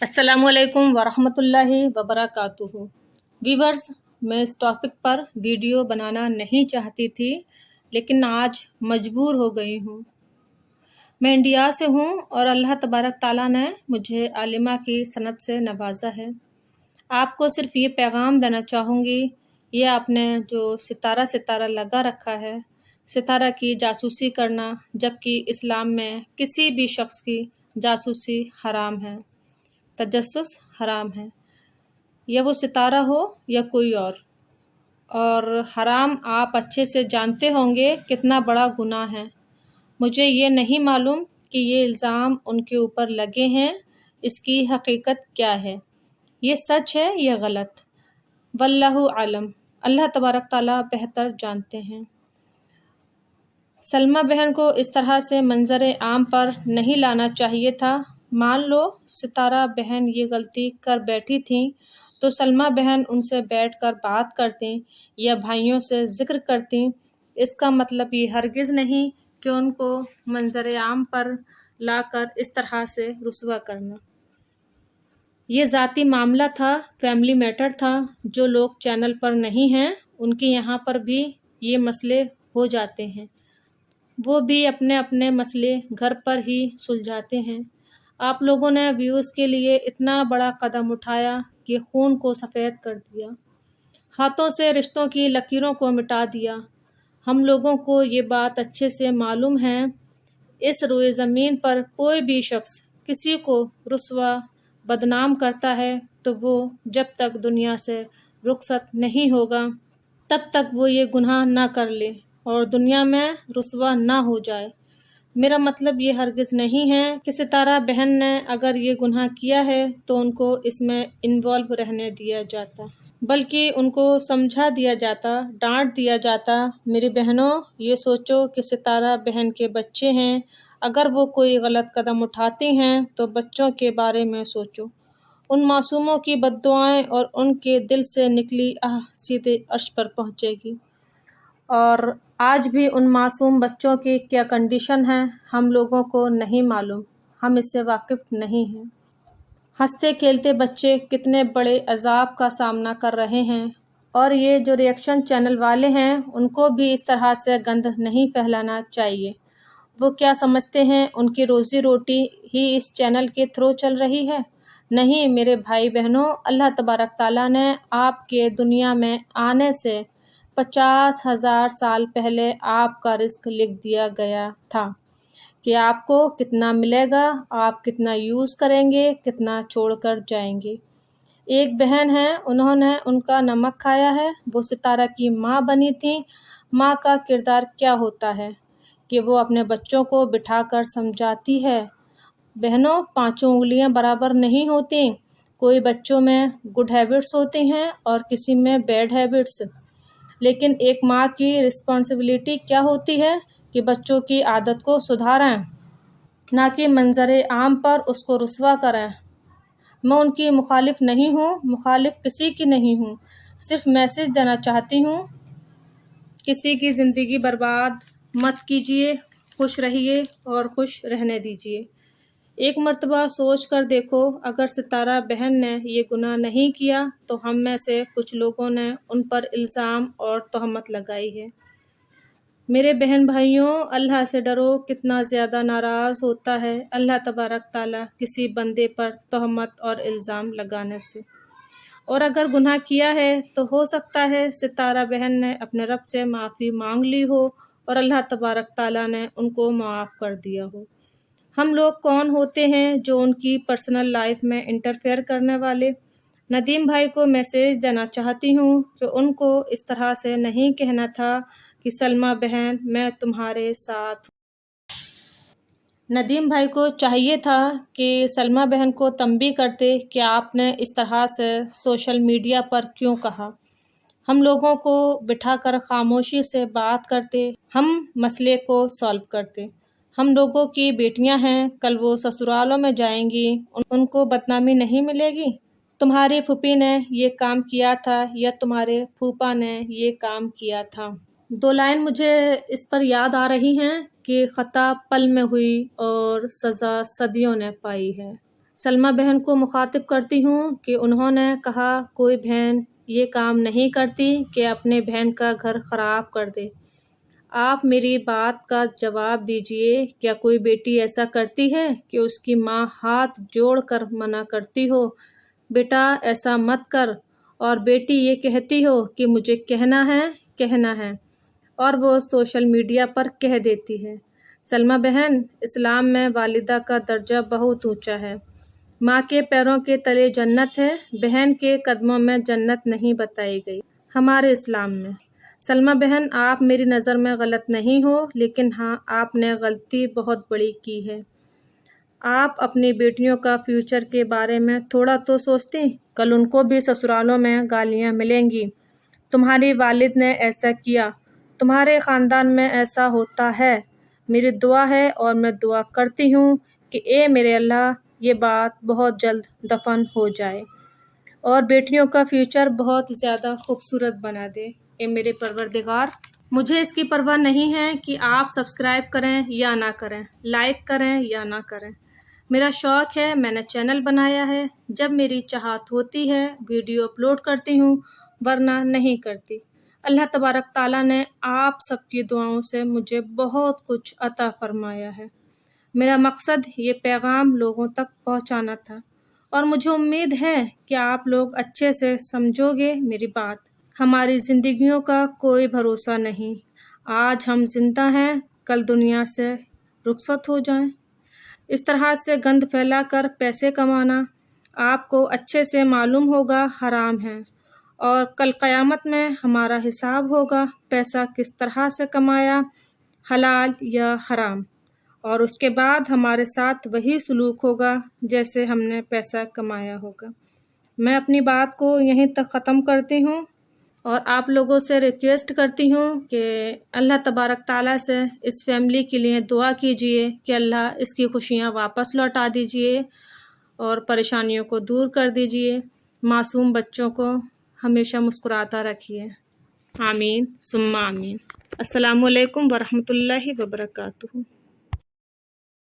अस्सलामु अलैकुम वरहमतुल्लाहि वबरकातुहू। वीवर्स, मैं इस टॉपिक पर वीडियो बनाना नहीं चाहती थी, लेकिन आज मजबूर हो गई हूँ। मैं इंडिया से हूँ और अल्लाह तबारक ताला ने मुझे आलिमा की सनद से नवाजा है। आपको सिर्फ ये पैगाम देना चाहूँगी, ये आपने जो सितारा लगा रखा है, सितारा की जासूसी करना, जबकि इस्लाम में किसी भी शख्स की जासूसी हराम है, तजस्सुस हराम है, या वो सितारा हो या कोई और हराम आप अच्छे से जानते होंगे कितना बड़ा गुनाह है। मुझे ये नहीं मालूम कि ये इल्ज़ाम उनके ऊपर लगे हैं, इसकी हकीकत क्या है, ये सच है या गलत, वल्लाहु आलम, अल्लाह तबारक ताला बेहतर जानते हैं। सलमा बहन को इस तरह से मंजर आम पर नहीं लाना चाहिए था। मान लो सितारा बहन ये गलती कर बैठी थी तो सलमा बहन उनसे बैठकर बात करती या भाइयों से जिक्र करती। इसका मतलब ये हरगिज़ नहीं कि उनको मंजर आम पर लाकर इस तरह से रुस्वा करना। ये ज़ाती मामला था, फैमिली मैटर था। जो लोग चैनल पर नहीं हैं उनके यहाँ पर भी ये मसले हो जाते हैं, वो भी अपने अपने मसले घर पर ही सुलझाते हैं। आप लोगों ने व्यूज़ के लिए इतना बड़ा कदम उठाया कि खून को सफ़ेद कर दिया, हाथों से रिश्तों की लकीरों को मिटा दिया। हम लोगों को ये बात अच्छे से मालूम है, इस रोए ज़मीन पर कोई भी शख्स किसी को रुस्वा बदनाम करता है तो वो जब तक दुनिया से रुखसत नहीं होगा तब तक वो ये गुनाह ना कर ले और दुनिया में रुस्वा ना हो जाए। मेरा मतलब ये हरगिज़ नहीं है कि सितारा बहन ने अगर ये गुनाह किया है तो उनको इसमें इन्वॉल्व रहने दिया जाता, बल्कि उनको समझा दिया जाता, डांट दिया जाता। मेरी बहनों, ये सोचो कि सितारा बहन के बच्चे हैं, अगर वो कोई गलत कदम उठाती हैं तो बच्चों के बारे में सोचो। उन मासूमों की बद्दुआएं और उनके दिल से निकली आह सीधे अर्श पर पहुँचेगी। और आज भी उन मासूम बच्चों की क्या कंडीशन है हम लोगों को नहीं मालूम, हम इससे वाकिफ़ नहीं हैं। हंसते खेलते बच्चे कितने बड़े अजाब का सामना कर रहे हैं, और ये जो रिएक्शन चैनल वाले हैं उनको भी इस तरह से गंद नहीं फैलाना चाहिए। वो क्या समझते हैं उनकी रोज़ी रोटी ही इस चैनल के थ्रू चल रही है? नहीं मेरे भाई बहनों, अल्लाह तबारक ताला ने आपके दुनिया में आने से 50,000 साल पहले आपका रिस्क लिख दिया गया था कि आपको कितना मिलेगा, आप कितना यूज़ करेंगे, कितना छोड़कर जाएंगे। एक बहन है, उन्होंने उनका नमक खाया है, वो सितारा की माँ बनी थी। माँ का किरदार क्या होता है कि वो अपने बच्चों को बिठाकर समझाती है। बहनों, पांचों उंगलियां बराबर नहीं होती, कोई बच्चों में गुड हैबिट्स होती हैं और किसी में बैड हैबिट्स। लेकिन एक माँ की रिस्पॉन्सिबिलिटी क्या होती है कि बच्चों की आदत को सुधारें, ना कि मंजर आम पर उसको रुस्वा करें। मैं उनकी मुखालिफ नहीं हूँ, मुखालिफ किसी की नहीं हूँ, सिर्फ मैसेज देना चाहती हूँ, किसी की ज़िंदगी बर्बाद मत कीजिए, खुश रहिए और खुश रहने दीजिए। एक मर्तबा सोच कर देखो, अगर सितारा बहन ने ये गुनाह नहीं किया तो हम में से कुछ लोगों ने उन पर इल्ज़ाम और तहमत लगाई है। मेरे बहन भाइयों, अल्लाह से डरो, कितना ज़्यादा नाराज़ होता है अल्लाह तबारक ताला किसी बंदे पर तहमत और इल्ज़ाम लगाने से। और अगर गुनाह किया है तो हो सकता है सितारा बहन ने अपने रब से माफ़ी मांग ली हो और अल्लाह तबारक ताला ने उनको माफ़ कर दिया हो। हम लोग कौन होते हैं जो उनकी पर्सनल लाइफ में इंटरफेयर करने वाले। नदीम भाई को मैसेज देना चाहती हूँ कि उनको इस तरह से नहीं कहना था कि सलमा बहन मैं तुम्हारे साथ। नदीम भाई को चाहिए था कि सलमा बहन को तंबी करते कि आपने इस तरह से सोशल मीडिया पर क्यों कहा। हम लोगों को बिठाकर खामोशी से बात करते, हम मसले को सॉल्व करते। हम लोगों की बेटियां हैं, कल वो ससुरालों में जाएंगी, उनको बदनामी नहीं मिलेगी। तुम्हारी फूफी ने ये काम किया था या तुम्हारे फूफा ने ये काम किया था। 2 लाइन मुझे इस पर याद आ रही हैं कि ख़ता पल में हुई और सज़ा सदियों ने पाई है। سلمہ بہن کو مخاطب کرتی ہوں کہ انہوں نے کہا کوئی بہن یہ کام نہیں کرتی کہ اپنے بہن کا گھر خراب کر دے۔ آپ میری بات کا جواب دیجئے، کیا کوئی بیٹی ایسا کرتی ہے کہ اس کی ماں ہاتھ جوڑ کر منع کرتی ہو بیٹا ایسا مت کر، اور بیٹی یہ کہتی ہو کہ مجھے کہنا ہے اور وہ سوشل میڈیا پر کہہ دیتی ہے؟ سلمہ بہن، اسلام میں والدہ کا درجہ بہت اونچا ہے۔ ماں کے پیروں کے تلے جنت ہے، بہن کے قدموں میں جنت نہیں بتائی گئی ہمارے اسلام میں۔ سلمہ بہن، آپ میری نظر میں غلط نہیں ہو، لیکن ہاں آپ نے غلطی بہت بڑی کی ہے۔ آپ اپنی بیٹیوں کا فیوچر کے بارے میں تھوڑا تو سوچتی، کل ان کو بھی سسرالوں میں گالیاں ملیں گی، تمہاری والد نے ایسا کیا، تمہارے خاندان میں ایسا ہوتا ہے۔ میری دعا ہے اور میں دعا کرتی ہوں کہ اے میرے اللہ یہ بات بہت جلد دفن ہو جائے اور بیٹیوں کا فیوچر بہت زیادہ خوبصورت بنا دے۔ اے میرے پروردگار، مجھے اس کی پرواہ نہیں ہے کہ آپ سبسکرائب کریں یا نہ کریں، لائک کریں یا نہ کریں۔ میرا شوق ہے، میں نے چینل بنایا ہے، جب میری چاہت ہوتی ہے ویڈیو اپلوڈ کرتی ہوں، ورنہ نہیں کرتی۔ اللہ تبارک تعالیٰ نے آپ سب کی دعاؤں سے مجھے بہت کچھ عطا فرمایا ہے۔ میرا مقصد یہ پیغام لوگوں تک پہنچانا تھا، اور مجھے امید ہے کہ آپ لوگ اچھے سے سمجھو گے میری بات۔ ہماری زندگیوں کا کوئی بھروسہ نہیں، آج ہم زندہ ہیں، کل دنیا سے رخصت ہو جائیں۔ اس طرح سے گند پھیلا کر پیسے کمانا آپ کو اچھے سے معلوم ہوگا حرام ہے، اور کل قیامت میں ہمارا حساب ہوگا پیسہ کس طرح سے کمایا، حلال یا حرام، اور اس کے بعد ہمارے ساتھ وہی سلوک ہوگا جیسے ہم نے پیسہ کمایا ہوگا۔ میں اپنی بات کو یہیں تک ختم کرتی ہوں، اور آپ لوگوں سے ریکویسٹ کرتی ہوں کہ اللہ تبارک تعالیٰ سے اس فیملی کے لیے دعا کیجئے کہ اللہ اس کی خوشیاں واپس لوٹا دیجئے اور پریشانیوں کو دور کر دیجئے، معصوم بچوں کو ہمیشہ مسکراتا رکھیے۔ آمین ثم آمین۔ السلام علیکم ورحمۃ اللہ وبرکاتہ۔